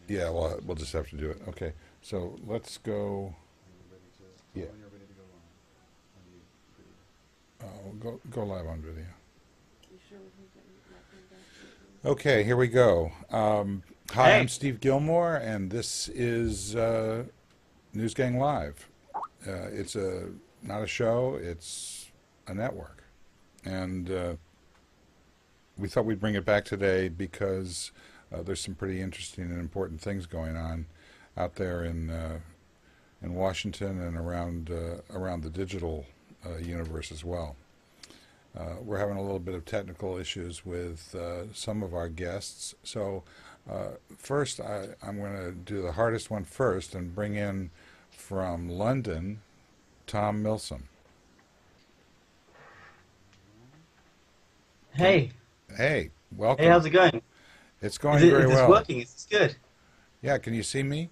Yeah, well, we'll just have to do it. Okay, so let's go. Yeah, we'll go live on video. Okay, here we go. Hi, I'm Hey, Steve Gilmore, and this is NewsGang Live. It's not a show; it's a network, and we thought we'd bring it back today because there's some pretty interesting and important things going on out there in Washington and around the digital universe as well. We're having a little bit of technical issues with some of our guests. So first, I'm going to do the hardest one first and bring in from London, Tom Milsom. Can hey, Hey, hey, welcome. how's it going? It's going very Is this well. working? Is this good? Yeah, can you see me?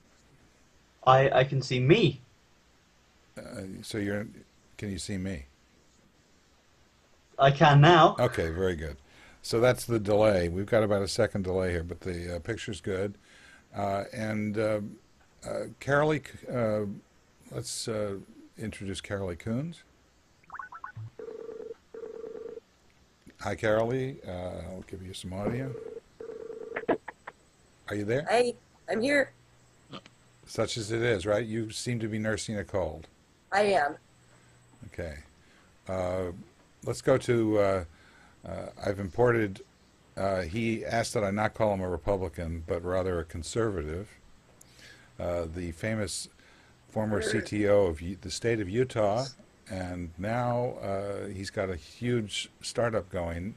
I can see me. So you're, can you see me? I can now. Okay, very good. So that's the delay. We've got about a second delay here, but the picture's good. And Karoli, let's introduce Karoli Kuns. Hi, Karoli. I'll give you some audio. Are you there? Hi, I'm here. Such as it is, right? You seem to be nursing a cold. I am. Okay. Uh, let's go to. I've imported. He asked that I not call him a Republican, but rather a conservative. The famous former CTO of the state of Utah, and now he's got a huge startup going,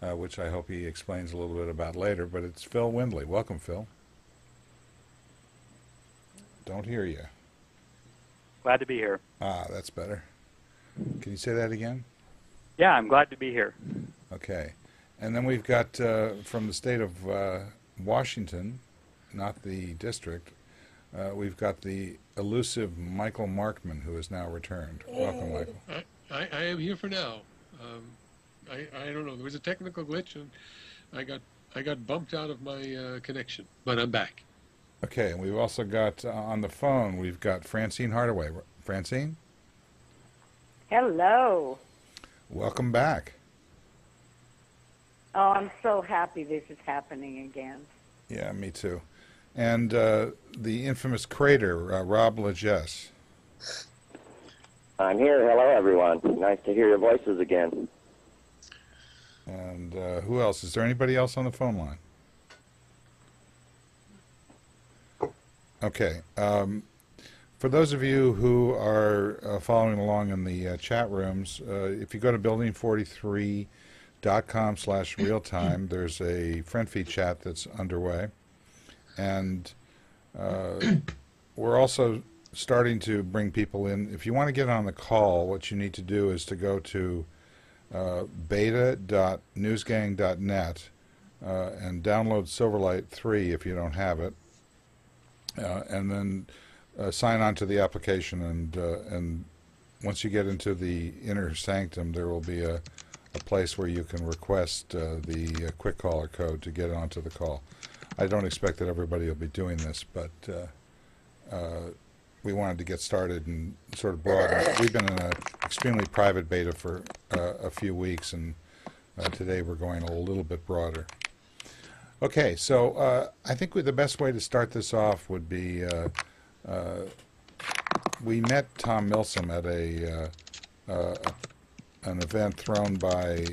which I hope he explains a little bit about later. But it's Phil Windley. Welcome, Phil. Don't hear you. Glad to be here. Ah, that's better. Can you say that again? Yeah, I'm glad to be here. Okay. And then we've got from the state of Washington, not the district, we've got the elusive Michael Markman, who has now returned. Welcome, Michael. I am here for now. I don't know. There was a technical glitch, and I got bumped out of my connection, but I'm back. Okay, and we've also got on the phone, we've got Francine Hardaway. Francine, Hello. welcome back. Oh, I'm so happy this is happening again. Yeah, me too. And the infamous Crater, Rob Legesse. I'm here. Hello, everyone. Nice to hear your voices again. And who else? Is there anybody else on the phone line? Okay. For those of you who are following along in the chat rooms, if you go to building43.com/realtime, there's a friend feed chat that's underway. And we're also starting to bring people in. If you want to get on the call, what you need to do is to go to beta.newsgang.net and download Silverlight 3 if you don't have it. And then sign on to the application, and once you get into the inner sanctum, there will be a place where you can request the quick caller code to get onto the call. I don't expect that everybody will be doing this, but we wanted to get started and sort of broaden. We've been in an extremely private beta for a few weeks, and today we're going a little bit broader. Okay, so I think the best way to start this off would be we met Tom Milsom at an event thrown by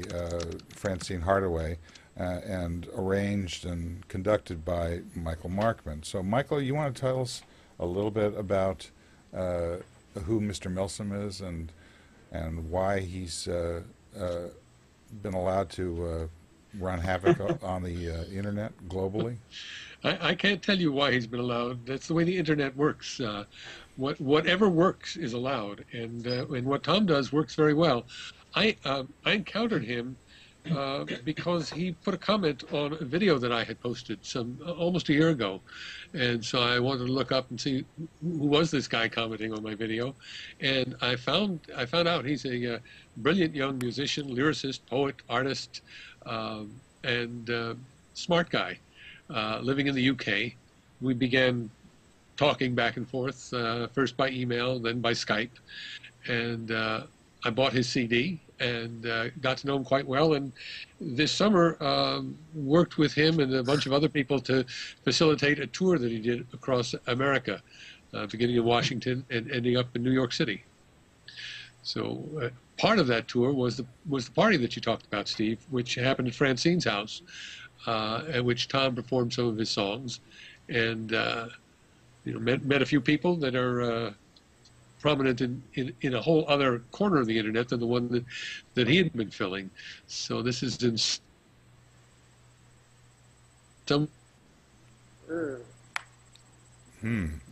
Francine Hardaway and arranged and conducted by Michael Markman. So, Michael, you want to tell us a little bit about who Mr. Milsom is and why he's been allowed to run havoc on the internet globally? I can't tell you why he's been allowed. That's the way the internet works. Whatever works is allowed, and what Tom does works very well. I encountered him because he put a comment on a video that I had posted almost a year ago, and so I wanted to look up and see who was this guy commenting on my video, and I found out he's a brilliant young musician, lyricist, poet, artist, and smart guy living in the UK, we began talking back and forth, first by email, then by Skype. And I bought his CD and got to know him quite well. And this summer, worked with him and a bunch of other people to facilitate a tour that he did across America, beginning in Washington and ending up in New York City. So part of that tour was the party that you talked about, Steve, which happened at Francine's house, at which Tom performed some of his songs, and met a few people that are prominent in a whole other corner of the internet than the one that he had been filling. So this is in some.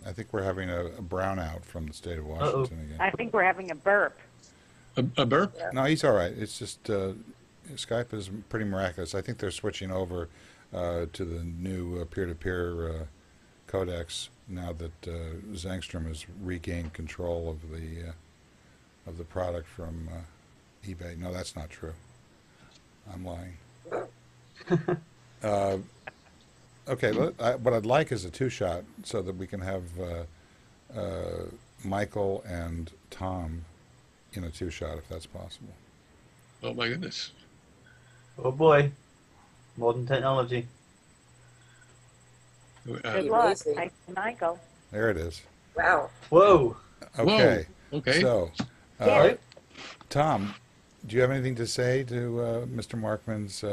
I think we're having a brownout from the state of Washington again. I think we're having a burp. A burp? No, he's all right. It's just Skype is pretty miraculous. I think they're switching over to the new peer-to-peer codecs now that Zangstrom has regained control of the product from eBay. No, that's not true. I'm lying. Okay, what I'd like is a two-shot so that we can have Michael and Tom in a two-shot, if that's possible. Oh, my goodness. Oh, boy. Modern technology. Good luck. Hi, Michael. There it is. Wow. Whoa. Okay. Whoa. Okay. So, Yeah. Tom, do you have anything to say to Mr. Markman's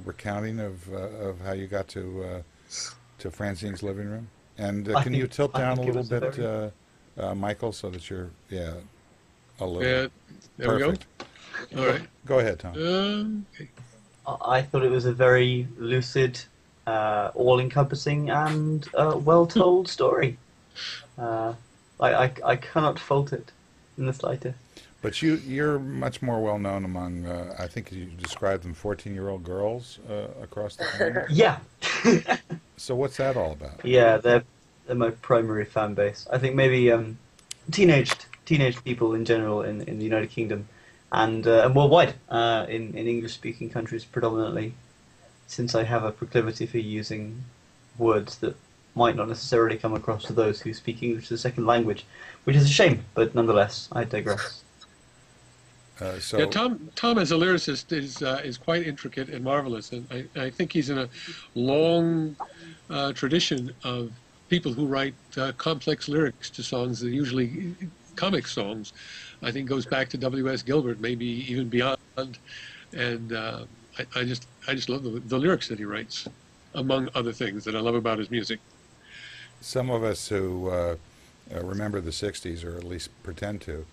recounting of how you got to Francine's living room? And can you tilt down a little bit, Michael, so that you're a little Yeah, there perfect. we go. All right. Go ahead, Tom. Okay. I thought it was a very lucid, all-encompassing and well-told story. I cannot fault it in the slightest. But you're much more well known among, I think you described them 14-year-old girls across the country. Yeah. So what's that all about? Yeah, they're my primary fan base. I think maybe teenage people in general in the United Kingdom and worldwide in English-speaking countries predominantly, since I have a proclivity for using words that might not necessarily come across to those who speak English as a second language, which is a shame, but nonetheless, I digress. Yeah, Tom as a lyricist is quite intricate and marvelous, and I think he's in a long tradition of people who write complex lyrics to songs that are usually comic songs. I think goes back to W.S. Gilbert, maybe even beyond, and I just love the lyrics that he writes, among other things that I love about his music. Some of us who remember the 60s, or at least pretend to,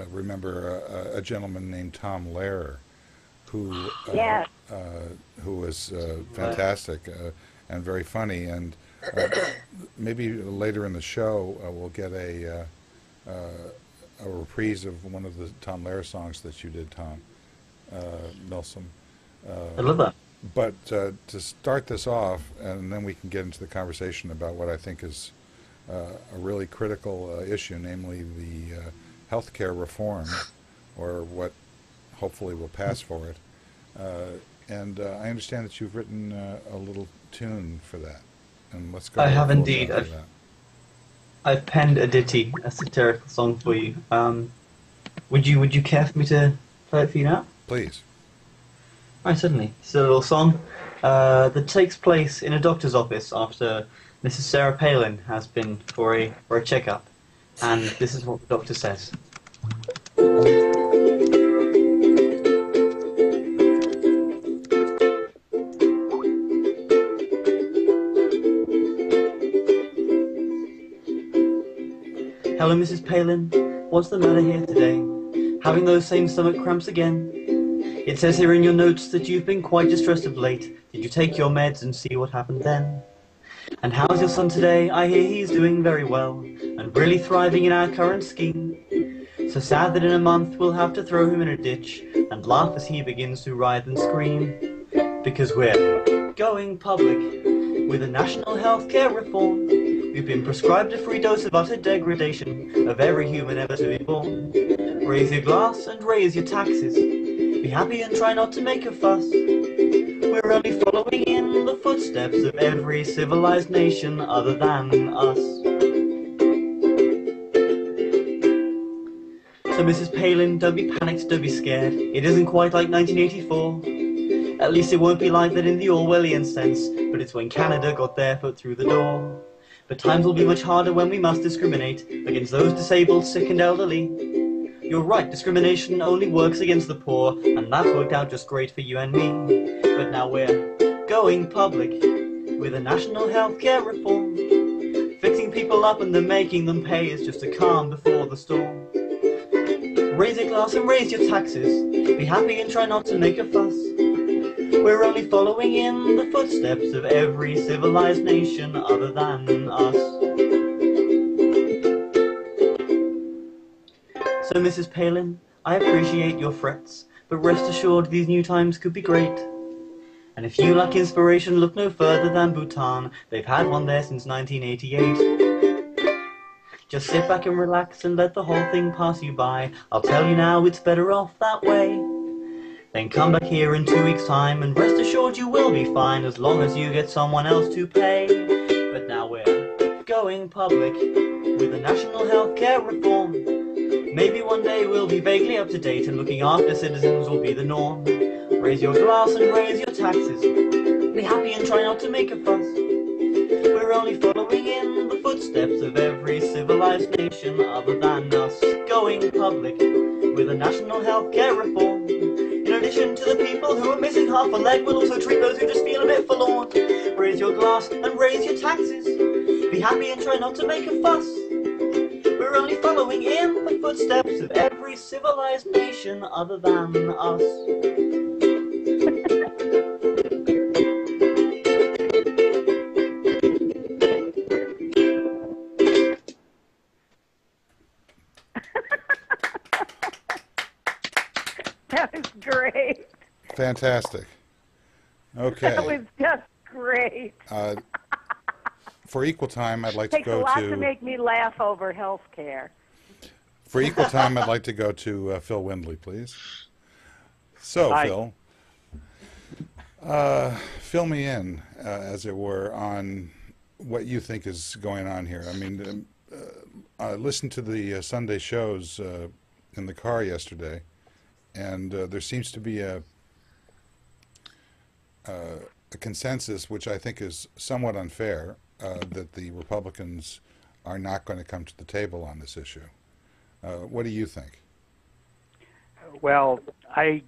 remember a gentleman named Tom Lehrer, who Yes. who was fantastic and very funny. And maybe later in the show we'll get a reprise of one of the Tom Lehrer songs that you did, Tom Milsom. I love that. But to start this off, and then we can get into the conversation about what I think is a really critical issue, namely the healthcare reform, or what hopefully will pass for it. And I understand that you've written a little tune for that. And let's go. I have full indeed. shot for that. I've penned a ditty, a satirical song for you. Would you care for me to play it for you now? Please. Right, certainly. It's a little song that takes place in a doctor's office after Mrs. Sarah Palin has been for a checkup, and this is what the doctor says. Hello, Mrs. Palin. What's the matter here today? Having those same stomach cramps again? It says here in your notes that you've been quite distressed of late. Did you take your meds and see what happened then? And how's your son today? I hear he's doing very well and really thriving in our current scheme. So sad that in a month we'll have to throw him in a ditch and laugh as he begins to writhe and scream. Because we're going public with a national healthcare reform. We've been prescribed a free dose of utter degradation of every human ever to be born. Raise your glass and raise your taxes. Be happy and try not to make a fuss. We're only following in the footsteps of every civilized nation other than us. So Mrs. Palin, don't be panicked, don't be scared. It isn't quite like 1984. At least it won't be like that in the Orwellian sense, but it's when Canada got their foot through the door. But times will be much harder when we must discriminate against those disabled, sick and elderly. You're right, discrimination only works against the poor, and that's worked out just great for you and me. But now we're going public with a national healthcare reform. Fixing people up and then making them pay is just a calm before the storm. Raise your glass and raise your taxes. Be happy and try not to make a fuss. We're only following in the footsteps of every civilized nation other than us. So Mrs. Palin, I appreciate your frets, but rest assured these new times could be great. And if you lack inspiration, look no further than Bhutan. They've had one there since 1988. Just sit back and relax and let the whole thing pass you by. I'll tell you now, it's better off that way. Then come back here in 2 weeks' time, and rest assured you will be fine as long as you get someone else to pay. But now we're going public with a national healthcare reform. Maybe one day we'll be vaguely up to date, and looking after citizens will be the norm. Raise your glass and raise your taxes. Be happy and try not to make a fuss. We're only following in the footsteps of every civilized nation other than us. Going public with a national healthcare reform. In addition to the people who are missing half a leg, we'll also treat those who just feel a bit forlorn. Raise your glass and raise your taxes. Be happy and try not to make a fuss. We're only following in the footsteps of every civilized nation other than us. That was great. Fantastic. Okay. That was just great. For equal time, I'd like to Takes a go lot to... to make me laugh over health care. For equal time, I'd like to go to Phil Windley, please. So, Hi. Phil, fill me in, as it were, on what you think is going on here. I mean, I listened to the Sunday shows in the car yesterday, and there seems to be a consensus, which I think is somewhat unfair, that the Republicans are not going to come to the table on this issue. What do you think? Well, it's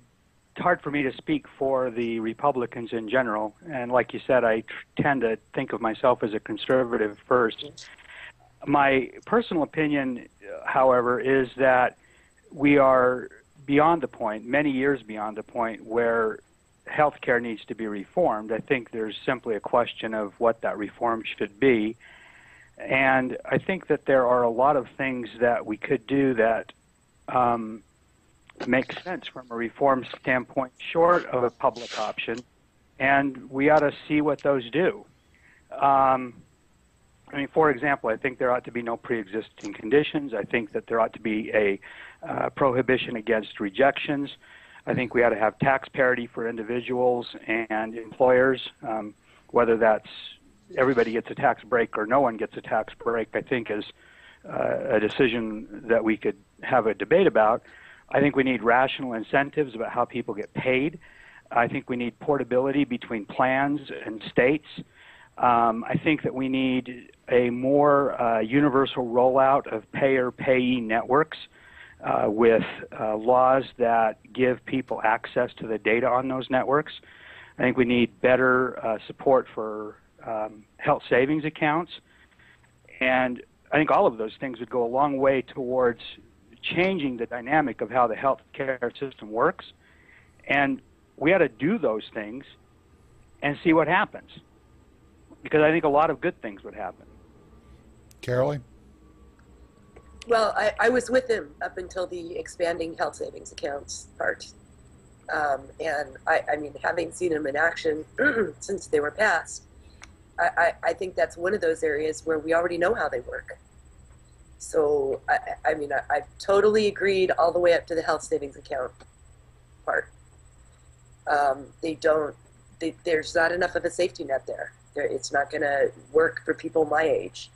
hard for me to speak for the Republicans in general, and like you said, I tend to think of myself as a conservative first. My personal opinion, however, is that we are beyond the point, many years beyond the point, where healthcare needs to be reformed. I think there's simply a question of what that reform should be. And I think that there are a lot of things that we could do that make sense from a reform standpoint, short of a public option, and we ought to see what those do. I mean, for example, I think there ought to be no pre-existing conditions. I think that there ought to be a prohibition against rejections. I think we ought to have tax parity for individuals and employers, whether that's everybody gets a tax break or no one gets a tax break, I think is a decision that we could have a debate about. I think we need rational incentives about how people get paid. I think we need portability between plans and states. I think that we need a more universal rollout of payer-payee networks with laws that give people access to the data on those networks. I think we need better support for health savings accounts. And I think all of those things would go a long way towards changing the dynamic of how the health care system works. And we ought to do those things and see what happens, because I think a lot of good things would happen. Karoli? Well, I was with him up until the expanding health savings accounts part. And I mean, having seen them in action since they were passed, I think that's one of those areas where we already know how they work. So, I mean, I totally agreed all the way up to the health savings account part. They don't there's not enough of a safety net there. It's not going to work for people my age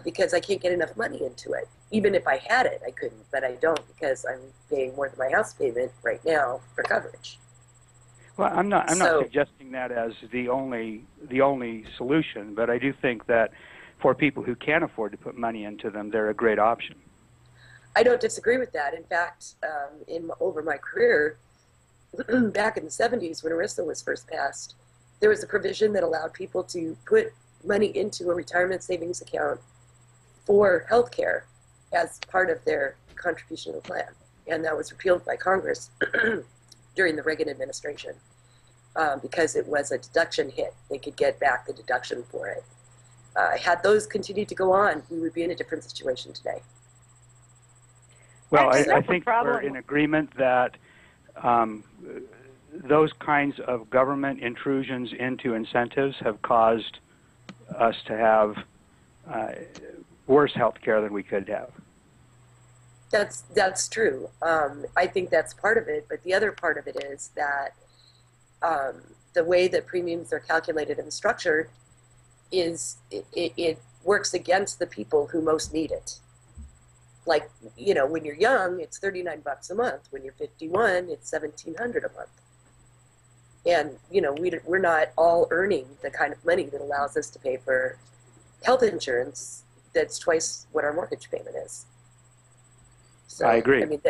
because I can't get enough money into it. Even if I had it, I couldn't, but I don't because I'm paying more than my house payment right now for coverage. Well, I'm not suggesting that as the only solution, but I do think that for people who can afford to put money into them, they're a great option. I don't disagree with that. In fact, over my career, back in the 70s when ERISA was first passed, there was a provision that allowed people to put money into a retirement savings account for health care as part of their contribution to the plan. And that was repealed by Congress during the Reagan administration because it was a deduction hit. They could get back the deduction for it. Had those continued to go on, we would be in a different situation today. Well, I think we're in agreement that those kinds of government intrusions into incentives have caused us to have worse health care than we could have. That's true. I think that's part of it, but the other part of it is that the way that premiums are calculated and structured is it works against the people who most need it. Like, you know, when you're young, it's $39 a month. When you're 51, it's $1,700 a month. And, you know, we're not all earning the kind of money that allows us to pay for health insurance that's twice what our mortgage payment is. So, I agree. I mean,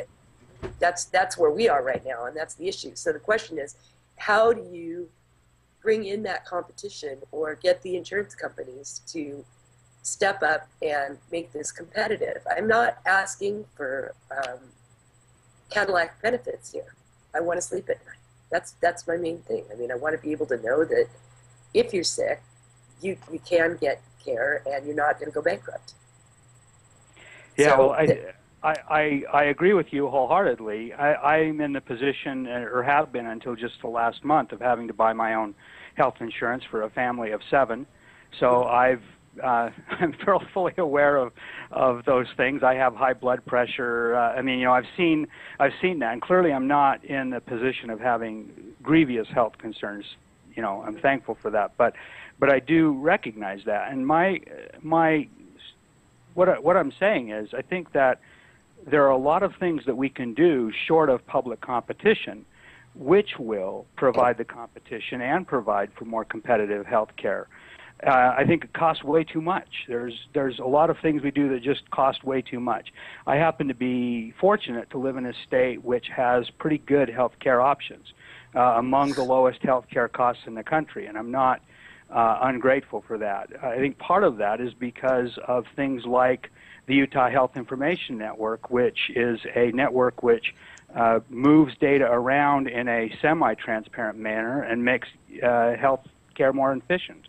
that's where we are right now, and that's the issue. So the question is, how do you bring in that competition or get the insurance companies to step up and make this competitive? I'm not asking for Cadillac benefits here. I want to sleep at night. That's my main thing. I mean, I want to be able to know that if you're sick, you can get care and you're not going to go bankrupt. Yeah, so, well, I agree with you wholeheartedly. I'm in the position, or have been until just the last month, of having to buy my own health insurance for a family of 7. So I'm fully aware of those things. I have high blood pressure. I mean, you know, I've seen that, and clearly I'm not in the position of having grievous health concerns. You know, I'm thankful for that, but I do recognize that. And what I'm saying is, I think that there are a lot of things that we can do short of public competition, which will provide the competition and provide for more competitive health care. I think it costs way too much. There's a lot of things we do that just cost way too much. I happen to be fortunate to live in a state which has pretty good health care options, among the lowest health care costs in the country, and I'm not ungrateful for that. I think part of that is because of things like the Utah Health Information Network, which is a network which moves data around in a semi-transparent manner and makes health care more efficient.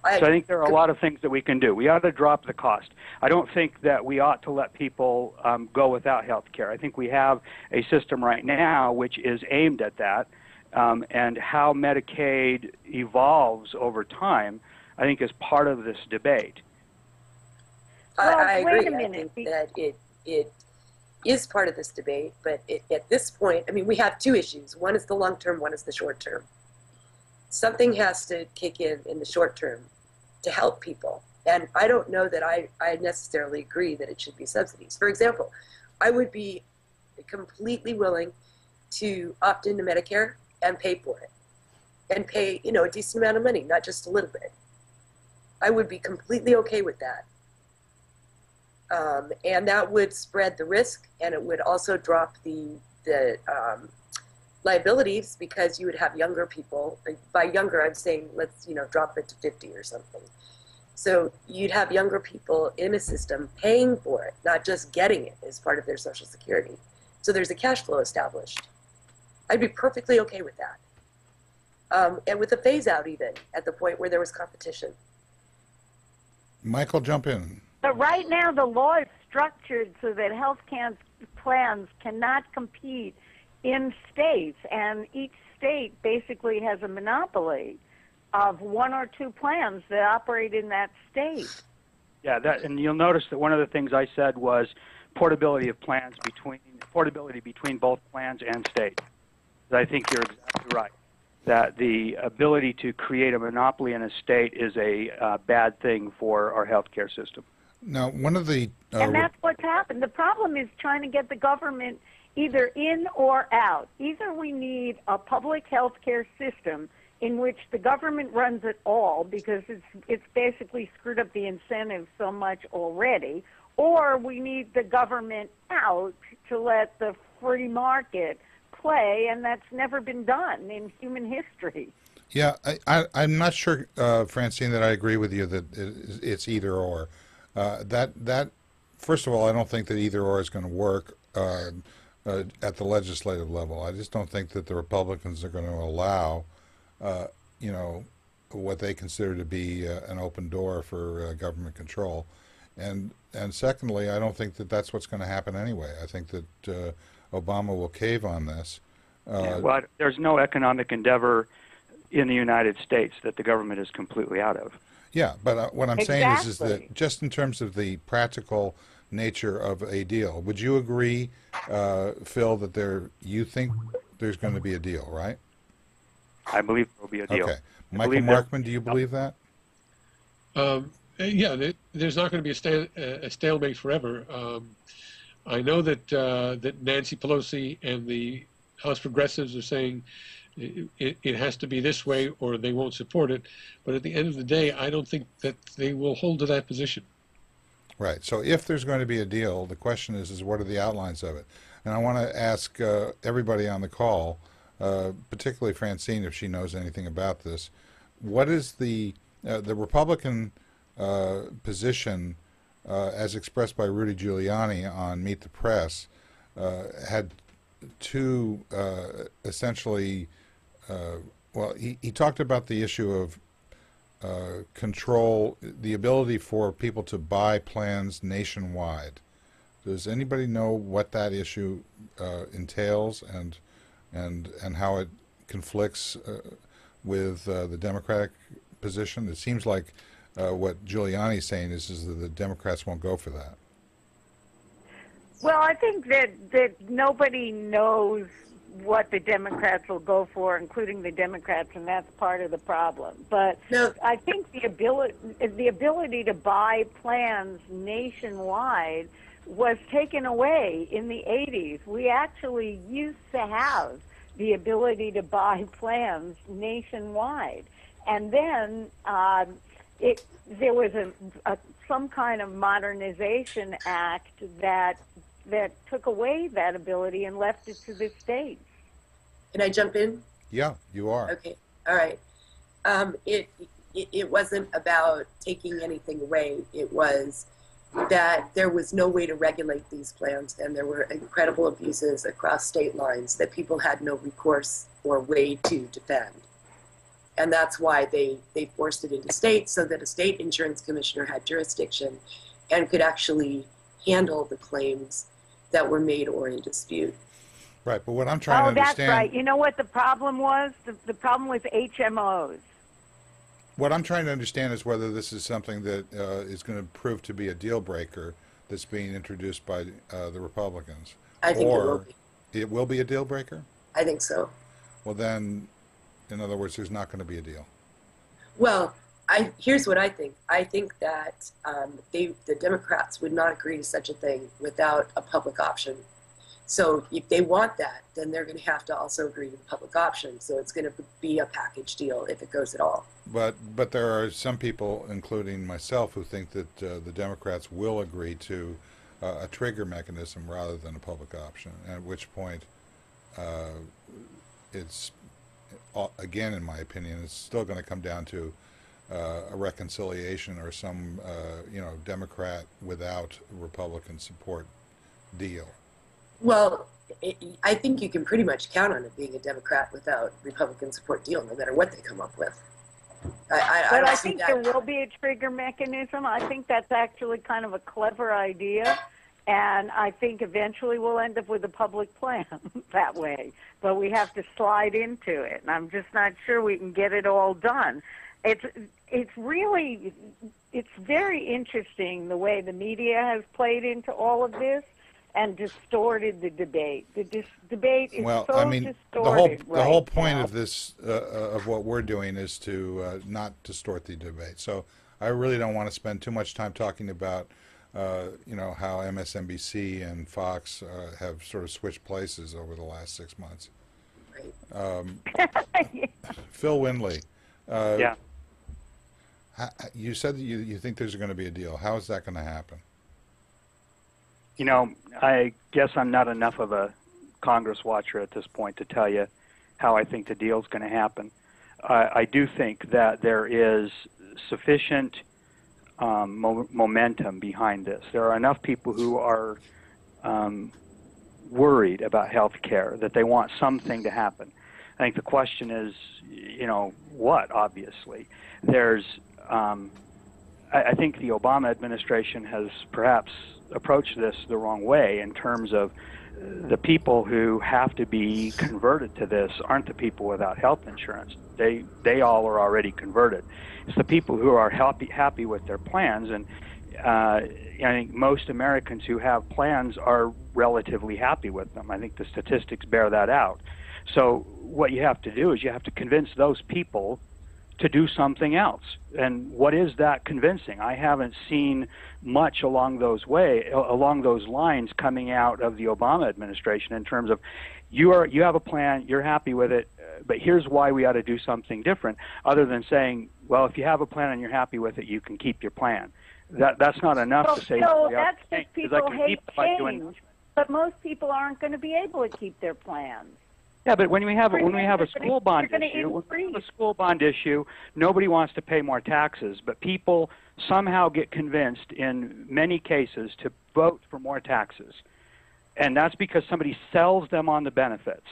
So I think there are a lot of things that we can do. We ought to drop the cost. I don't think that we ought to let people go without health care. I think we have a system right now which is aimed at that, and how Medicaid evolves over time, I think, is part of this debate. I agree. I think that it is part of this debate, but at this point, I mean, we have two issues. One is the long term, one is the short term. Something has to kick in the short term to help people. And I don't know that I necessarily agree that it should be subsidies. For example, I would be completely willing to opt into Medicare and pay for it. And pay, you know, a decent amount of money, not just a little bit. I would be completely okay with that. And that would spread the risk, and it would also drop the liabilities, because you would have younger people. By younger, I'm saying let's drop it to 50 or something. So you'd have younger people in a system paying for it, not just getting it as part of their Social Security. So there's a cash flow established. I'd be perfectly okay with that. And with a phase out even at the point where there was competition. Michael, jump in. But right now the law is structured so that health plans cannot compete in states, and each state basically has a monopoly of 1 or 2 plans that operate in that state. Yeah, and you'll notice that one of the things I said was portability between both plans and states. I think you're exactly right. that the ability to create a monopoly in a state is a bad thing for our healthcare system. Now, one of the And that's what's happened. The problem is trying to get the government either in or out. Either we need a public health care system in which the government runs it all because it's basically screwed up the incentives so much already, or we need the government out to let the free market play, and that's never been done in human history. Yeah, I'm not sure, Francine, that I agree with you that it's either or. That first of all, I don't think that either or is going to work at the legislative level. I just don't think that the Republicans are going to allow, what they consider to be an open door for government control. And secondly, I don't think that that's what's going to happen anyway. I think that Obama will cave on this. Well, there's no economic endeavor in the United States that the government is completely out of. Yeah, but what I'm saying is that just in terms of the practical nature of a deal, would you agree, Phil, that you think there's going to be a deal, right? I believe there will be a deal. Okay. Michael Markman, do you believe that? Yeah, there's not going to be a stalemate forever. I know that Nancy Pelosi and the House progressives are saying it has to be this way or they won't support it. But at the end of the day, I don't think that they will hold to that position. Right. So if there's going to be a deal, the question is what are the outlines of it? And I want to ask everybody on the call, particularly Francine, if she knows anything about this. What is the Republican position, as expressed by Rudy Giuliani on Meet the Press, had two essentially, he talked about the issue of control, the ability for people to buy plans nationwide. Does anybody know what that issue entails and how it conflicts with the Democratic position? It seems like what Giuliani's saying is that the Democrats won't go for that. Well, I think that nobody knows what the Democrats will go for, including the Democrats, and that's part of the problem. But No. I think the ability to buy plans nationwide was taken away in the 80s. We actually used to have the ability to buy plans nationwide. And then there was some kind of modernization act that took away that ability and left it to the states. Can I jump in? Yeah, you are. Okay. All right. It wasn't about taking anything away. It was that there was no way to regulate these plans, and there were incredible abuses across state lines that people had no recourse or way to defend. And that's why they forced it into states, so that a state insurance commissioner had jurisdiction and could actually handle the claims that were made or in dispute. Right, but what I'm trying to understand... Oh, that's right. You know what the problem was? The problem was HMOs. What I'm trying to understand is whether this is something that is going to prove to be a deal breaker that's being introduced by the Republicans. I think it will be. It will be a deal breaker? I think so. Well then, in other words, there's not going to be a deal. Well, here's what I think. I think that the Democrats would not agree to such a thing without a public option. So if they want that, then they're going to have to also agree to the public option. So it's going to be a package deal if it goes at all. But there are some people, including myself, who think that the Democrats will agree to a trigger mechanism rather than a public option, at which point it's, again, in my opinion, it's still going to come down to a reconciliation or some, Democrat without Republican support deal. Well, I think you can pretty much count on it being a Democrat without Republican support deal, no matter what they come up with. I think there will be a trigger mechanism. I think that's actually kind of a clever idea, and I think eventually we'll end up with a public plan that way. But we have to slide into it, and I'm just not sure we can get it all done. It's very interesting the way the media has played into all of this. and distorted the debate. The debate is Well, so I mean, distorted the whole right point now. of this, of what we're doing, is to not distort the debate. So I really don't want to spend too much time talking about, you know, how MSNBC and Fox have sort of switched places over the last 6 months. Right. Phil Windley, Yeah. you said that you think there's going to be a deal. How is that going to happen? You know, I guess I'm not enough of a Congress watcher at this point to tell you how I think the deal's going to happen. I do think that there is sufficient momentum behind this. There are enough people who are worried about health care that they want something to happen. I think the question is, you know, what, obviously. There's, I think the Obama administration has perhaps approached this the wrong way in terms of the people who have to be converted to this aren't the people without health insurance. They all are already converted. It's the people who are happy with their plans, and I think most Americans who have plans are relatively happy with them. I think the statistics bear that out. So what you have to do is you have to convince those people to do something else. And what is that convincing? I haven't seen much along those lines coming out of the Obama administration in terms of you have a plan, you're happy with it, but here's why we ought to do something different, other than saying, well, if you have a plan and you're happy with it, you can keep your plan. That's not enough to say. No, that's because just people hate by change. But most people aren't going to be able to keep their plans. Yeah, but when we have a school bond issue, nobody wants to pay more taxes, but people somehow get convinced in many cases to vote for more taxes. And that's because somebody sells them on the benefits.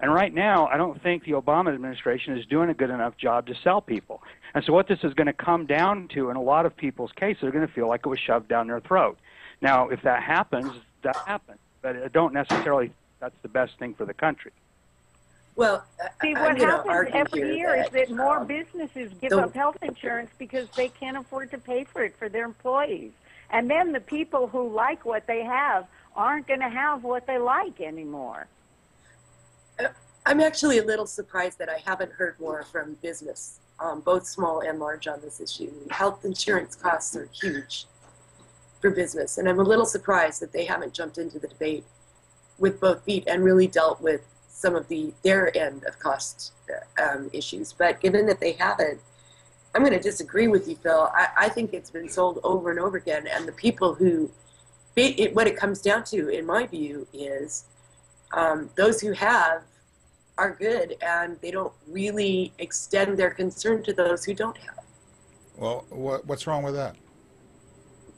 And right now, I don't think the Obama administration is doing a good enough job to sell people. And so what this is going to come down to in a lot of people's cases, they're going to feel like it was shoved down their throat. Now, if that happens, that happens. But I don't necessarily think that's the best thing for the country. Well, See, what happens every year is that more um, businesses give up health insurance because they can't afford to pay for it for their employees. And then the people who like what they have aren't going to have what they like anymore. I'm actually a little surprised that I haven't heard more from business, both small and large, on this issue. Health insurance costs are huge for business, and I'm a little surprised that they haven't jumped into the debate with both feet and really dealt with some of their end of cost issues. But given that they haven't, I'm going to disagree with you, Phil. I think it's been sold over and over again, and the people who, what it comes down to, in my view, is those who have are good, and they don't really extend their concern to those who don't have. Well, what's wrong with that?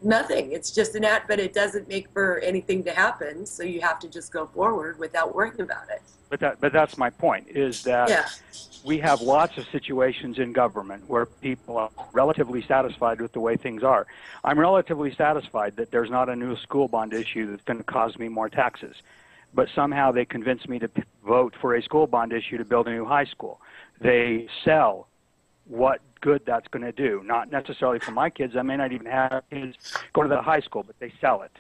Nothing. It's just an act, but it doesn't make for anything to happen, so you have to just go forward without worrying about it. But that's my point, is that we have lots of situations in government where people are relatively satisfied with the way things are. I'm relatively satisfied that there's not a new school bond issue that's going to cause me more taxes. But somehow they convince me to vote for a school bond issue to build a new high school. They sell what good that's going to do. Not necessarily for my kids. I may not even have kids go to the high school, but they sell it.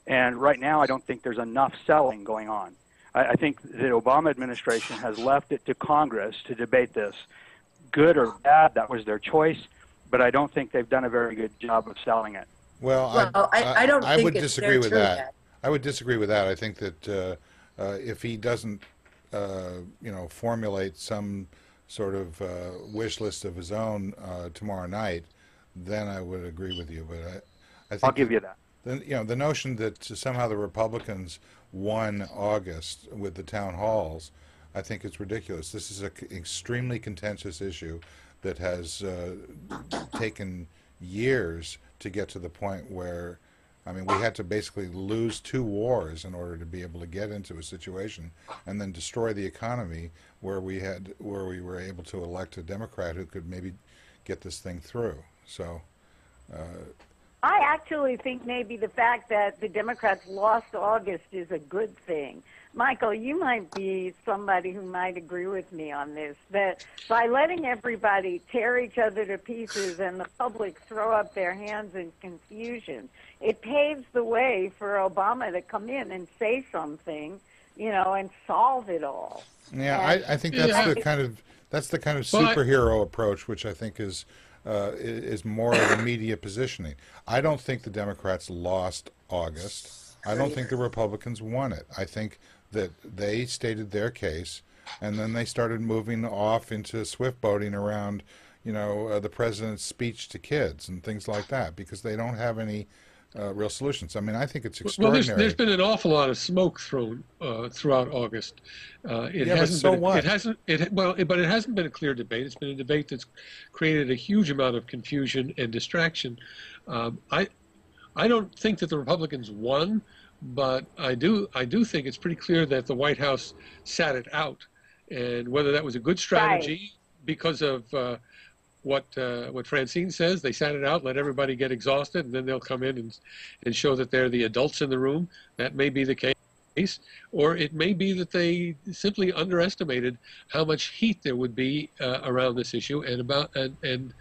And right now I don't think there's enough selling going on. I think the Obama administration has left it to Congress to debate this. Good or bad, that was their choice, but I don't think they've done a very good job of selling it. Well, I don't think would it's disagree with that. yet. I would disagree with that. I think that if he doesn't, formulate some sort of wish list of his own tomorrow night, then I would agree with you. But I think I'll give you that. Then, the notion that somehow the Republicans won August with the town halls, I think it's ridiculous. This is an extremely contentious issue that has taken years to get to the point where, I mean, we had to basically lose 2 wars in order to be able to get into a situation and then destroy the economy where we were able to elect a Democrat who could maybe get this thing through. So I actually think maybe the fact that the Democrats lost August is a good thing. Michael, you might be somebody who might agree with me on this, that by letting everybody tear each other to pieces and the public throw up their hands in confusion, it paves the way for Obama to come in and say something, and solve it all. Yeah, I think that's the kind of superhero approach, which I think is more of a media positioning. I don't think the Democrats lost August. I don't think the Republicans won it. I think that they stated their case, and then they started moving off into swift boating around, the president's speech to kids and things like that, because they don't have any real solutions. I mean, I think it's extraordinary. Well, there's been an awful lot of smoke thrown throughout August. But so what? But it hasn't been a clear debate. It's been a debate that's created a huge amount of confusion and distraction. I don't think that the Republicans won, but I do think it's pretty clear that the White House sat it out, and whether that was a good strategy because of what Francine says, they sat it out, let everybody get exhausted, and then they'll come in and show that they're the adults in the room. That may be the case, or it may be that they simply underestimated how much heat there would be around this issue, and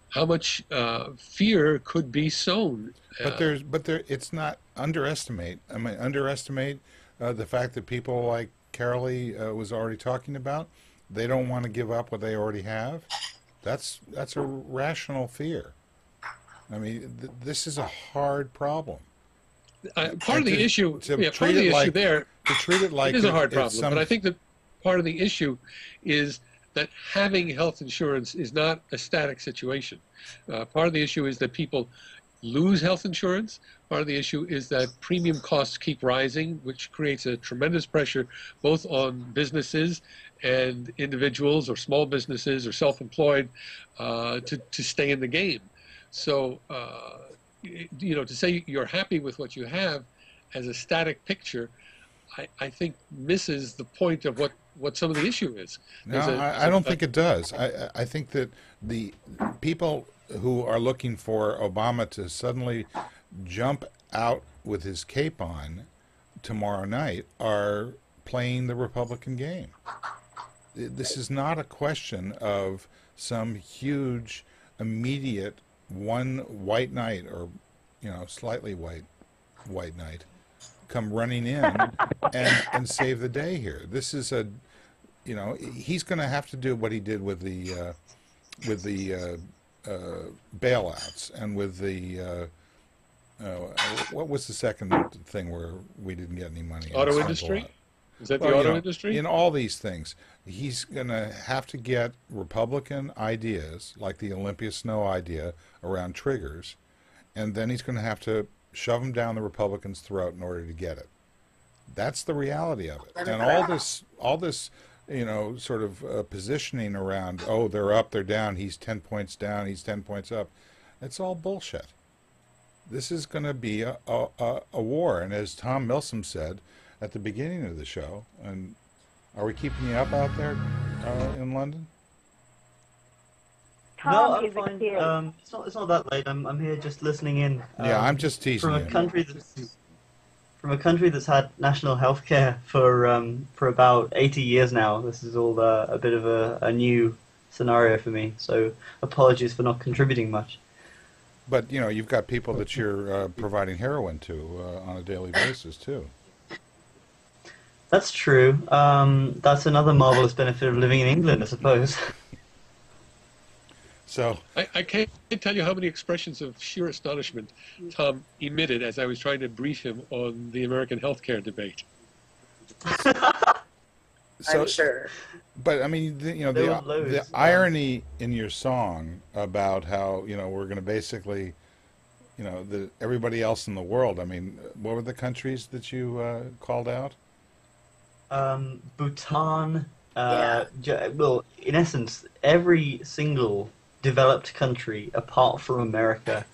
how much fear could be sown. It's not underestimate. I mean, underestimate the fact that people like Karoli was already talking about. They don't want to give up what they already have. That's a rational fear. I mean, this is a hard problem. Part of the issue there, to treat it like it is a hard problem. But I think that part of the issue is that having health insurance is not a static situation. Part of the issue is that people lose health insurance. Part of the issue is that premium costs keep rising, which creates a tremendous pressure both on businesses and individuals or small businesses or self-employed to stay in the game. So, to say you're happy with what you have as a static picture, I think misses the point of what some of the issue is. No, I don't think it does. I think that the people who are looking for Obama to suddenly jump out with his cape on tomorrow night are playing the Republican game. This is not a question of some huge, immediate one white knight or, slightly white knight come running in and save the day here. This is he's going to have to do what he did with the bailouts and with the what was the second thing where we didn't get any money? Auto industry? Is that the auto industry? In all these things, he's going to have to get Republican ideas, like the Olympia Snow idea, around triggers, and then he's going to have to shove them down the Republicans' throat in order to get it. That's the reality of it. And all this, sort of positioning around, oh, they're up, they're down, he's 10 points down, he's 10 points up. It's all bullshit. This is going to be a war. And as Tom Milsom said at the beginning of the show, and are we keeping you up out there in London? Tom, no, I'm fine. It's not that late. I'm here just listening in. Yeah, I'm just teasing from a country that's had national health care for about 80 years now. This is all a bit of a new scenario for me. So apologies for not contributing much. But you've got people that you're providing heroin to on a daily basis too. That's true. That's another marvelous benefit of living in England, I suppose. So I can't tell you how many expressions of sheer astonishment Tom emitted as I was trying to brief him on the American healthcare debate. I'm sure. But I mean, the irony in your song about how we're going to basically, everybody else in the world. I mean, what were the countries that you called out? Bhutan. Well, in essence, every single developed country apart from America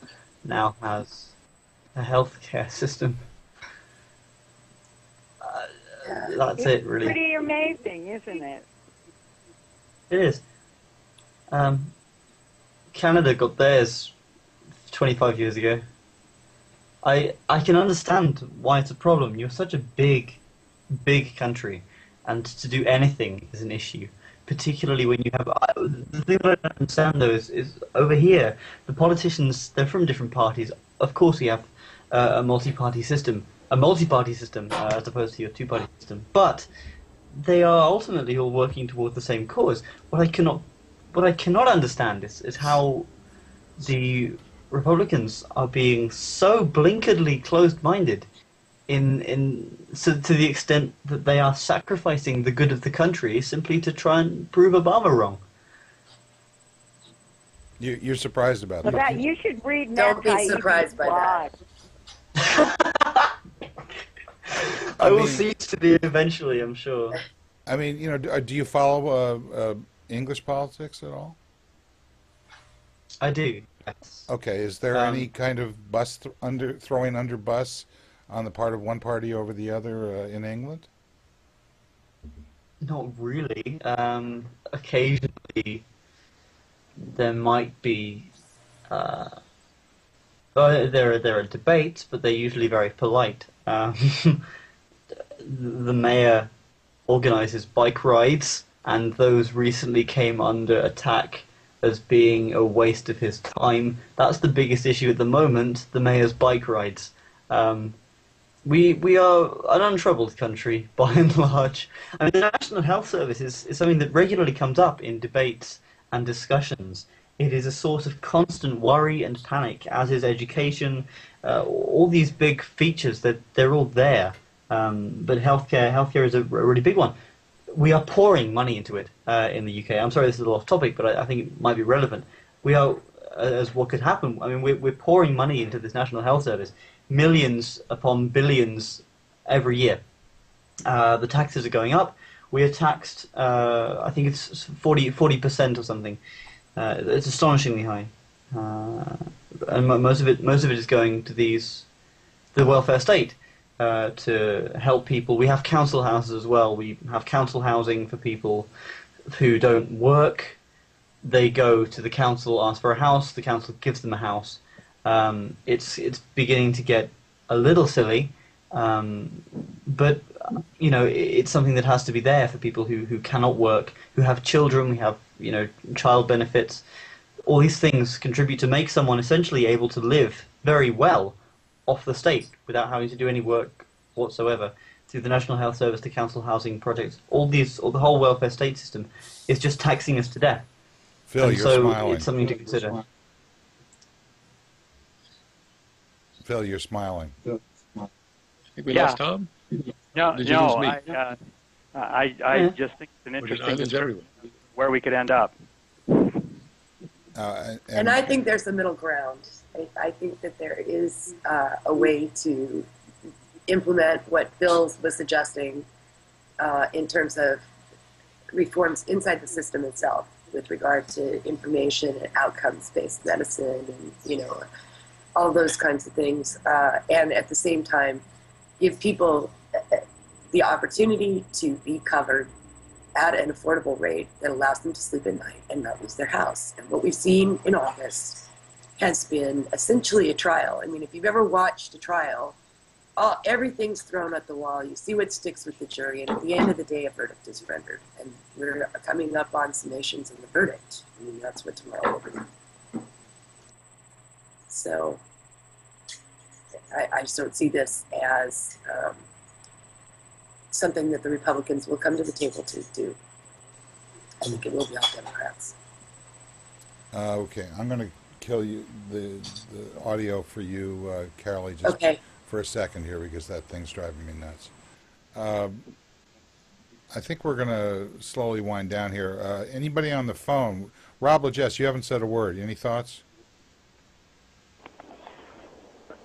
now has a healthcare system. That's it, really. It's pretty amazing, isn't it? It is. Canada got theirs 25 years ago. I can understand why it's a problem. You're such a big big country, and to do anything is an issue. Particularly when you have the thing that I don't understand though is over here the politicians, they're from different parties. Of course, we have a multi-party system, as opposed to your two-party system. But they are ultimately all working towards the same cause. What I cannot understand is how the Republicans are being so blinkeredly closed-minded so to the extent that they are sacrificing the good of the country simply to try and prove Obama wrong. You're surprised about But that. you should read Don't be surprised by that. I will cease to be eventually, I'm sure. I mean, you know, do you follow English politics at all? I do. Yes. Okay, is there any kind of throwing under bus on the part of one party over the other in England? Not really. Occasionally, there might be. There are debates, but they're usually very polite. The mayor organises bike rides, and those recently came under attack as being a waste of his time. That's the biggest issue at the moment, the mayor's bike rides. We are an untroubled country, by and large. I mean, the National Health Service is something that regularly comes up in debates and discussions. It is a source of constant worry and panic, as is education. All these big features, they're all there. But healthcare is a really big one. We are pouring money into it in the UK. I'm sorry this is a little off topic, but I think it might be relevant. We are, as what could happen, I mean, we're pouring money into this National Health Service, millions upon billions every year. The taxes are going up. We are taxed, I think it's 40% or something. It's astonishingly high. And most of it is going to the welfare state. To help people. We have council houses as well. We have council housing for people who don't work. They go to the council, ask for a house. The council gives them a house. It's beginning to get a little silly, but you know, it's something that has to be there for people who cannot work, who have children. We have, you know, child benefits. All these things contribute to make someone essentially able to live very well off the state without having to do any work whatsoever, through the National Health Service, the council housing projects. All the whole welfare state system is just taxing us to death. Phil, and you're so smiling. It's something to consider. Phil, you're smiling. I think we lost Tom. No, Did you lose me? I just think it's an interesting discussion where we could end up. And I think there's a middle ground. I think that there is a way to implement what Phil was suggesting in terms of reforms inside the system itself with regard to information and outcomes-based medicine and, you know, all those kinds of things. And at the same time, give people the opportunity to be covered at an affordable rate that allows them to sleep at night and not lose their house. And what we've seen in August has been essentially a trial. I mean, if you've ever watched a trial, everything's thrown at the wall. You see what sticks with the jury, and at the end of the day, a verdict is rendered. And we're coming up on summations in the verdict. I mean, that's what tomorrow will be. So I just don't see this as something that the Republicans will come to the table to do. I think it will be all Democrats. Okay, I'm going to kill you the audio for you, Karoli, just for a second here because that thing's driving me nuts. I think we're going to slowly wind down here. Anybody on the phone? Rob or Jess, you haven't said a word. Any thoughts?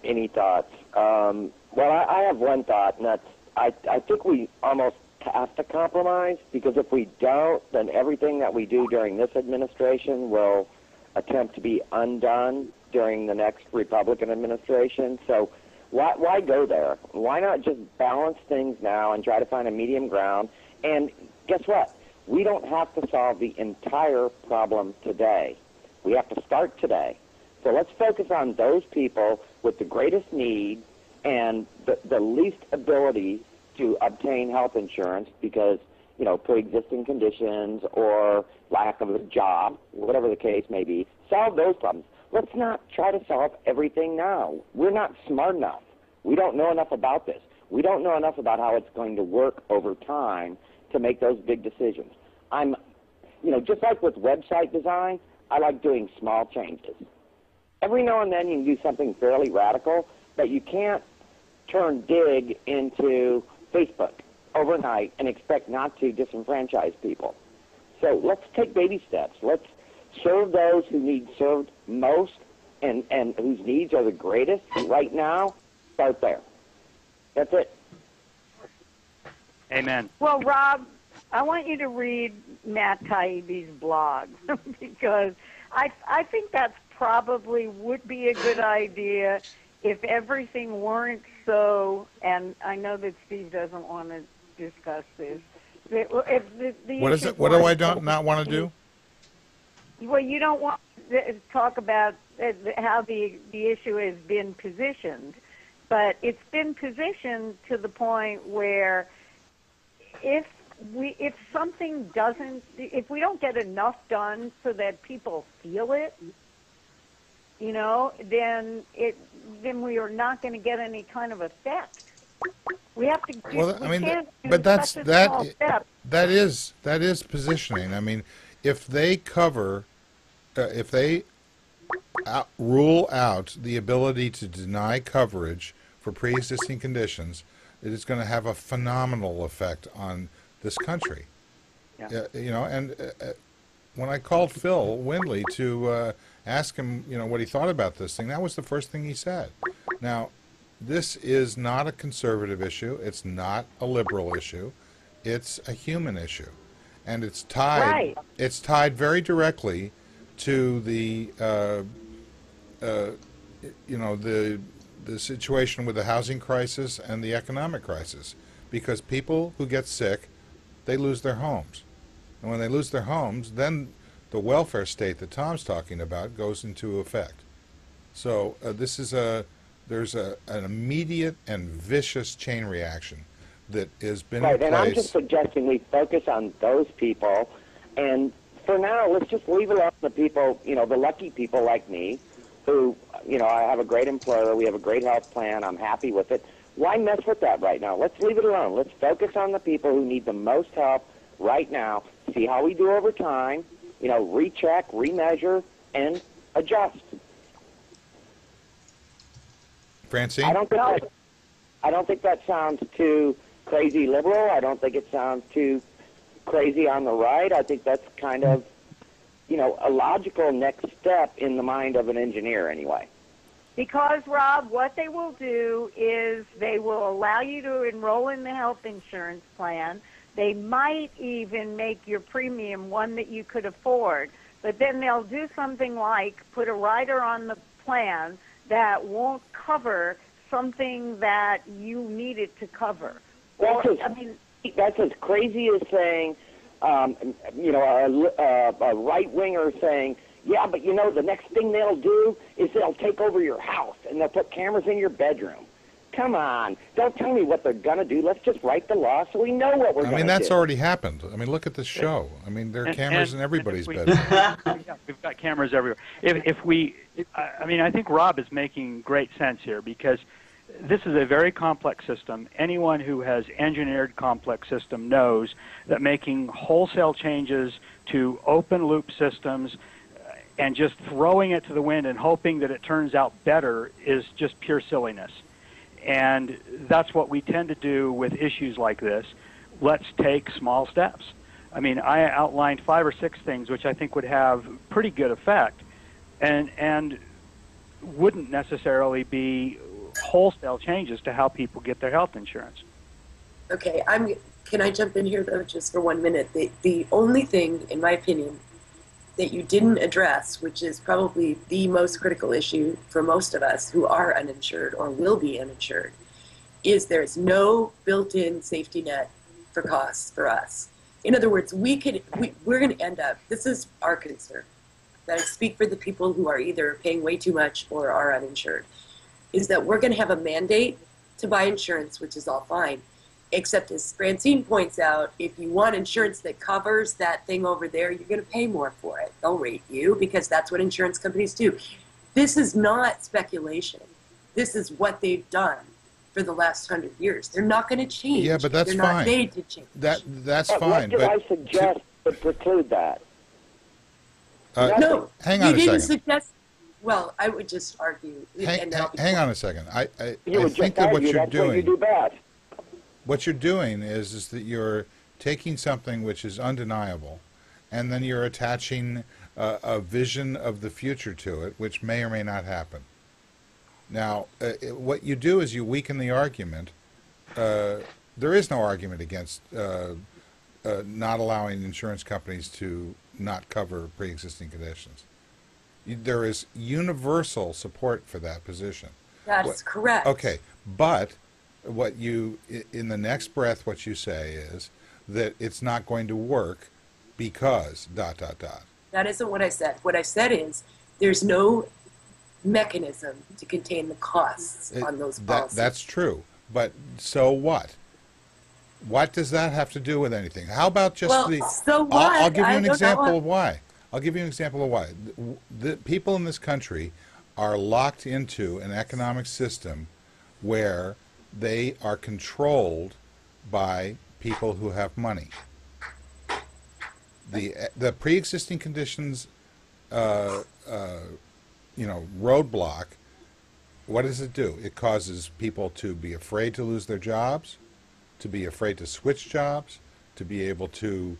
Any thoughts? Well, I have one thought, and that's I think we almost have to compromise, because if we don't, then everything that we do during this administration will attempt to be undone during the next Republican administration. So why go there? Why not just balance things now and try to find a medium ground? And guess what? We don't have to solve the entire problem today. We have to start today. So let's focus on those people with the greatest need and the least ability to obtain health insurance because, you know, pre-existing conditions or lack of a job, whatever the case may be. Solve those problems. Let's not try to solve everything now. We're not smart enough. We don't know enough about this. We don't know enough about how it's going to work over time to make those big decisions. You know, just like with website design, I like doing small changes. Every now and then you can do something fairly radical, but you can't turn Dig into Facebook overnight and expect not to disenfranchise people. So let's take baby steps. Let's serve those who need served most and whose needs are the greatest right now. Start there. That's it. Amen. Well, Rob, I want you to read Matt Taibbi's blog because I think that's probably would be a good idea if everything weren't so, and I know that Steve doesn't want to discuss this. What is it? What do I not want to do? Well, you don't want to talk about how the issue has been positioned, but it's been positioned to the point where if we don't get enough done so that people feel it, you know, then we are not going to get any kind of effect. We have to. Well, I mean, but that is positioning. I mean, if they cover, if they rule out the ability to deny coverage for pre-existing conditions, it is going to have a phenomenal effect on this country. Yeah. You know, and when I called Phil Windley to ask him, you know, what he thought about this thing, that was the first thing he said. Now, this is not a conservative issue. It's not a liberal issue. It's a human issue, and it's tied. Right. It's tied very directly to the, you know, the situation with the housing crisis and the economic crisis, because people who get sick, they lose their homes, and when they lose their homes, then the welfare state that Tom's talking about goes into effect. So there's an immediate and vicious chain reaction that has been in place. And I'm just suggesting we focus on those people, and for now, let's just leave alone the people, you know, the lucky people like me, who, you know, I have a great employer, we have a great health plan, I'm happy with it. Why mess with that right now? Let's leave it alone. Let's focus on the people who need the most help right now, see how we do over time, you know, recheck, remeasure, and adjust. Francine? I don't think that sounds too crazy liberal. I don't think it sounds too crazy on the right. I think that's kind of, you know, a logical next step in the mind of an engineer anyway. Because, Rob, what they will do is they will allow you to enroll in the health insurance plan. They might even make your premium one that you could afford. But then they'll do something like put a rider on the plan that won't cover something that you need it to cover. That's as crazy as saying, you know, a right-winger saying, yeah, but, you know, the next thing they'll do is they'll take over your house and they'll put cameras in your bedroom. Come on. Don't tell me what they're going to do. Let's just write the law so we know what we're going to do. I mean, that's already happened. I mean, look at this show. I mean, there are cameras in everybody's bedroom. Yeah, we've got cameras everywhere. I mean, I think Rob is making great sense here, because this is a very complex system. Anyone who has engineered complex system knows that making wholesale changes to open loop systems and just throwing it to the wind and hoping that it turns out better is just pure silliness. And that's what we tend to do with issues like this. Let's take small steps. I mean, I outlined 5 or 6 things which I think would have pretty good effect and wouldn't necessarily be wholesale changes to how people get their health insurance. Okay, can I jump in here, though, just for 1 minute? The only thing, in my opinion, that you didn't address, which is probably the most critical issue for most of us who are uninsured or will be uninsured, is there's no built-in safety net for costs for us. In other words, we're going to end up, this is our concern, that I speak for the people who are either paying way too much or are uninsured, is that we're going to have a mandate to buy insurance, which is all fine, Except as Francine points out, if you want insurance that covers that thing over there, you're going to pay more for it. They'll rate you because that's what insurance companies do. This is not speculation. This is what they've done for the last 100 years. They're not going to change. Yeah, but that's They're fine. not made to change. That's But fine. what did But I suggest would preclude that? No, hang you on a didn't second. suggest. Well, I would just argue. Hang on a second. I You would think just that what argue you're that's what you doing, do best. what you're doing is that you're taking something which is undeniable, and then you're attaching a vision of the future to it, which may or may not happen. Now, what you do is you weaken the argument. There is no argument against not allowing insurance companies to not cover pre-existing conditions. There is universal support for that position. That's correct. Okay, but what you, in the next breath, what you say is that it's not going to work because ... That isn't what I said. What I said is there's no mechanism to contain the costs on those policies. That's true, but so what? What does that have to do with anything? How about just so what? I'll give you I an don't example know of why. I'll give you an example of why. The people in this country are locked into an economic system where they are controlled by people who have money. The pre-existing conditions, roadblock. What does it do? It causes people to be afraid to lose their jobs, to be afraid to switch jobs, to be able to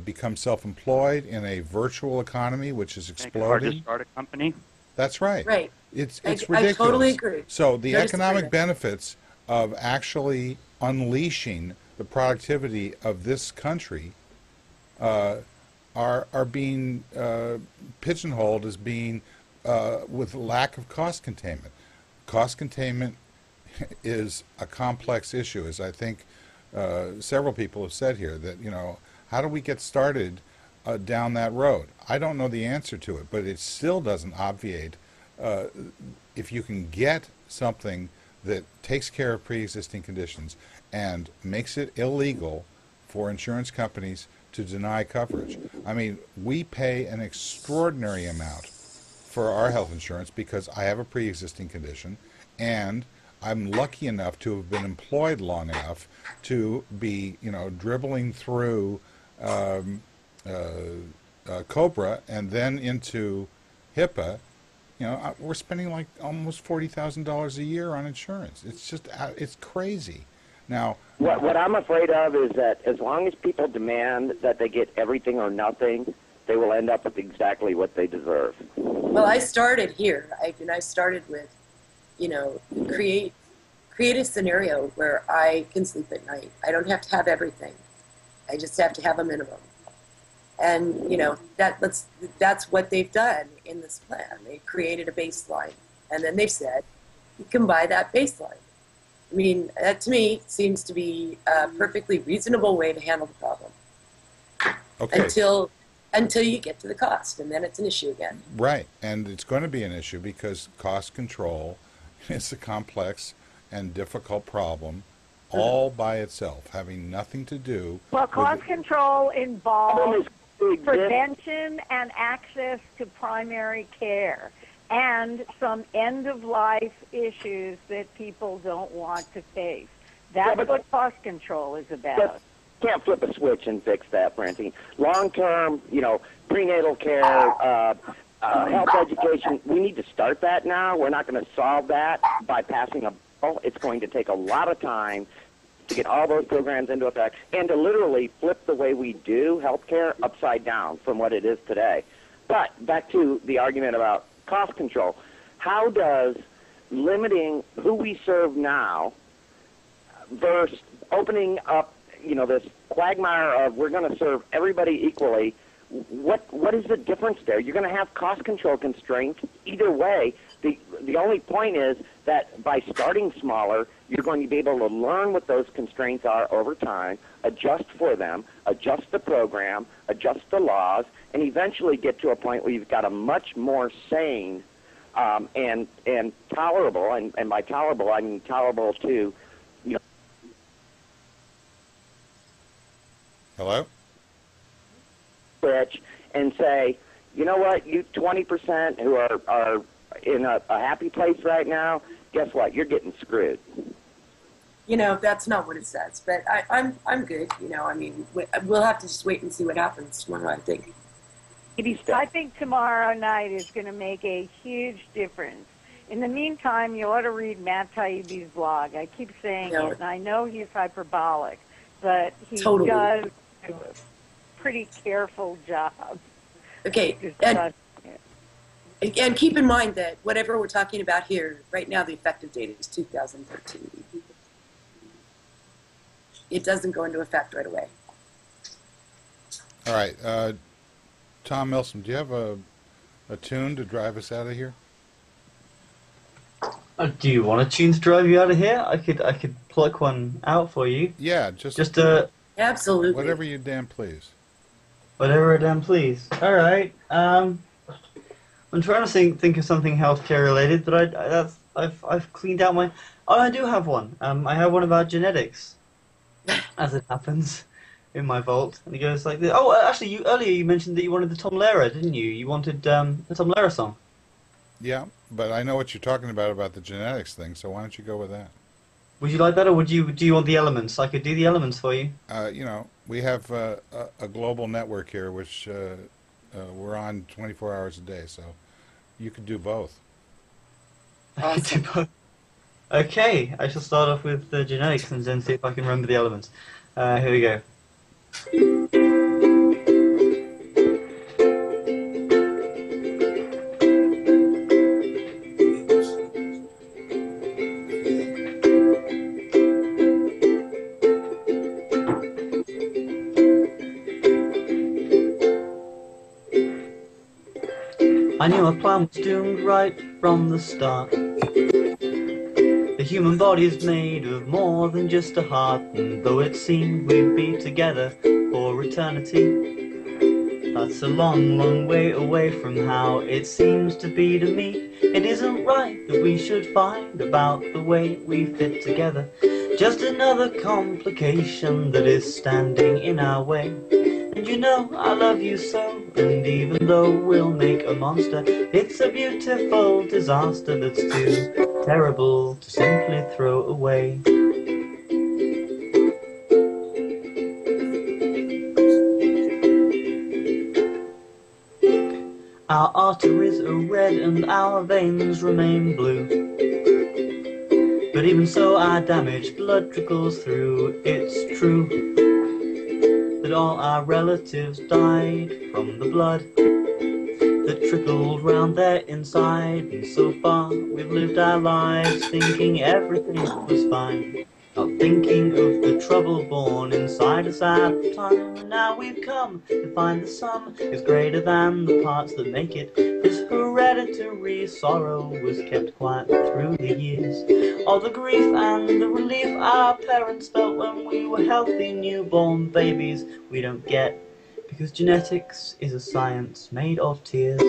become self-employed in a virtual economy, which is exploding. Make it hard to start a company. That's right. Right. It's I ridiculous. totally agree. So the No economic disagreement. benefits of actually unleashing the productivity of this country are being pigeonholed as being with lack of cost containment. Cost containment is a complex issue, as I think several people have said here, that, how do we get started down that road? I don't know the answer to it, but it still doesn't obviate if you can get something that takes care of pre-existing conditions and makes it illegal for insurance companies to deny coverage. I mean, we pay an extraordinary amount for our health insurance because I have a pre-existing condition, and I'm lucky enough to have been employed long enough to be, dribbling through COBRA and then into HIPAA. We're spending like almost $40,000 a year on insurance. It's just, it's crazy. Now, what I'm afraid of is that as long as people demand that they get everything or nothing, they will end up with exactly what they deserve. Well, I started here. I started with, create a scenario where I can sleep at night. I don't have to have everything. I just have to have a minimum. And, that's what they've done in this plan. They created a baseline. And then they've said, you can buy that baseline. I mean, that to me seems to be a perfectly reasonable way to handle the problem. okay. Until you get to the cost, and then it's an issue again. Right, and it's going to be an issue because cost control is a complex and difficult problem all by itself, having nothing to do Well, cost control involves Exist. prevention and access to primary care and some end-of-life issues that people don't want to face. That's what cost control is about. Can't flip a switch and fix that, Francine. Long-term, prenatal care, health education, we need to start that now. We're not going to solve that by passing a bill. It's going to take a lot of time to get all those programs into effect and to literally flip the way we do healthcare upside down from what it is today. But back to the argument about cost control. How does limiting who we serve now versus opening up, this quagmire of we're going to serve everybody equally, what is the difference there? You're going to have cost control constraints either way. The only point is that by starting smaller, you're going to be able to learn what those constraints are over time, adjust for them, adjust the program, adjust the laws, and eventually get to a point where you've got a much more sane and tolerable, and by tolerable I mean tolerable to Hello? Rich, and say, you know what, you 20% who are in a happy place right now, guess what, you're getting screwed. You know, that's not what it says, but I'm good. You know, I mean, we'll have to just wait and see what happens tomorrow, I think. I think tomorrow night is going to make a huge difference. In the meantime, you ought to read Matt Taibbi's blog. I keep saying it, and I know he's hyperbolic, but he does do a pretty careful job. Okay, and keep in mind that whatever we're talking about here, right now the effective date is 2013. It doesn't go into effect right away. All right. Tom Milsom, do you have a tune to drive us out of here? Do you want a tune to drive you out of here? I could pluck one out for you. Yeah, just absolutely. Whatever you damn please. Whatever I damn please. All right. I'm trying to think of something healthcare related, but I've cleaned out my. Oh, I do have one. I have one about genetics, as it happens, in my vault, and it goes like this. Oh, actually, earlier you mentioned that you wanted the Tom Lehrer, didn't you? You wanted the Tom Lehrer song. Yeah, but I know what you're talking about the genetics thing. So why don't you go with that? Would you like that, or do you want the elements? I could do the elements for you. You know, we have a global network here, which we're on 24 hours a day, so you could do both. I could do both. Okay, I shall start off with the genetics and then see if I can remember the elements. Here we go. I knew our plan was doomed right from the start. The human body is made of more than just a heart, and though it seemed we'd be together for eternity, that's a long, long way away from how it seems to be to me. It isn't right that we should find about the way we fit together, just another complication that is standing in our way. And you know I love you so, and even though we'll make a monster, it's a beautiful disaster that's too terrible to simply throw away. Our arteries are red and our veins remain blue, but even so our damaged blood trickles through. It's true that all our relatives died from the blood that trickled round their inside, and so far we've lived our lives thinking everything was fine, not thinking of the trouble born inside us at the time. And now we've come to find the sum is greater than the parts that make it. This hereditary sorrow was kept quiet through the years. All the grief and the relief our parents felt when we were healthy newborn babies we don't get, because genetics is a science made of tears.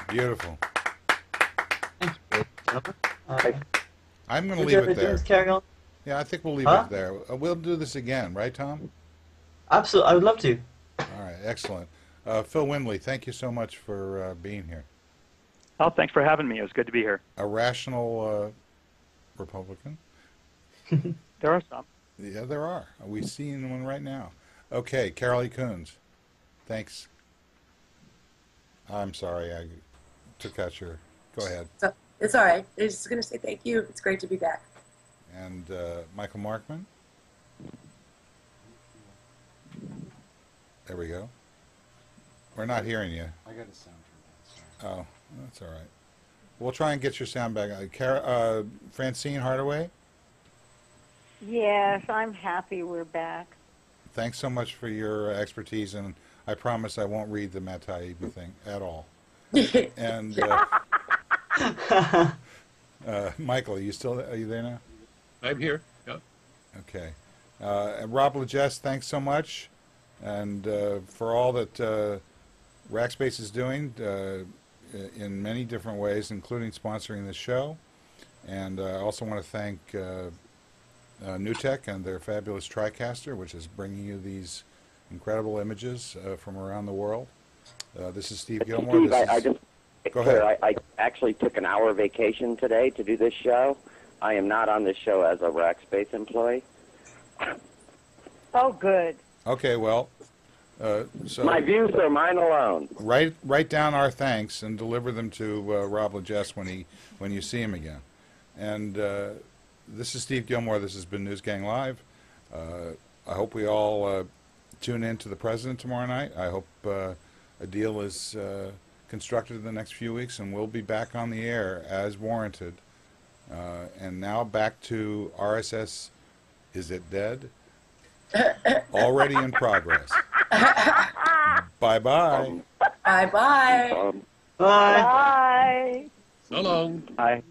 Beautiful. Thank you. I'm going to leave it there. Carry on? Yeah, I think we'll leave it there. We'll do this again, right, Tom? Absolutely, I would love to. All right, excellent. Phil Windley, thank you so much for being here. Oh, thanks for having me. It was good to be here. A rational Republican? There are some. Yeah, there are. We've seen one right now. Okay, Karoli Kuns, thanks. I'm sorry, I took out your... Go ahead. So, it's all right. I'm just going to say thank you. It's great to be back. And Michael Markman? There we go. We're not hearing you. I got a sound from that. Oh, that's all right. We'll try and get your sound back. Francine Hardaway? Yes, I'm happy we're back. Thanks so much for your expertise, and I promise I won't read the Matt Taibbi thing at all. And Michael, are you there now? I'm here. Yeah. Okay. And Rob Legesse, thanks so much, and for all that Rackspace is doing. in many different ways, including sponsoring this show. And I also want to thank NewTek and their fabulous TriCaster, which is bringing you these incredible images from around the world. This is Steve Gilmore. Steve, Go ahead. I actually took an hour vacation today to do this show. I am not on this show as a Rackspace employee. Oh, good. Okay, well, so my views are mine alone. Write down our thanks and deliver them to Rob LaJess when you see him again. And this is Steve Gilmore. This has been NewsGang Live. I hope we all tune in to the president tomorrow night. I hope a deal is constructed in the next few weeks, and we'll be back on the air as warranted. And now back to RSS. Is it dead? Already in progress. Bye-bye. Bye-bye. Bye. So long. Bye.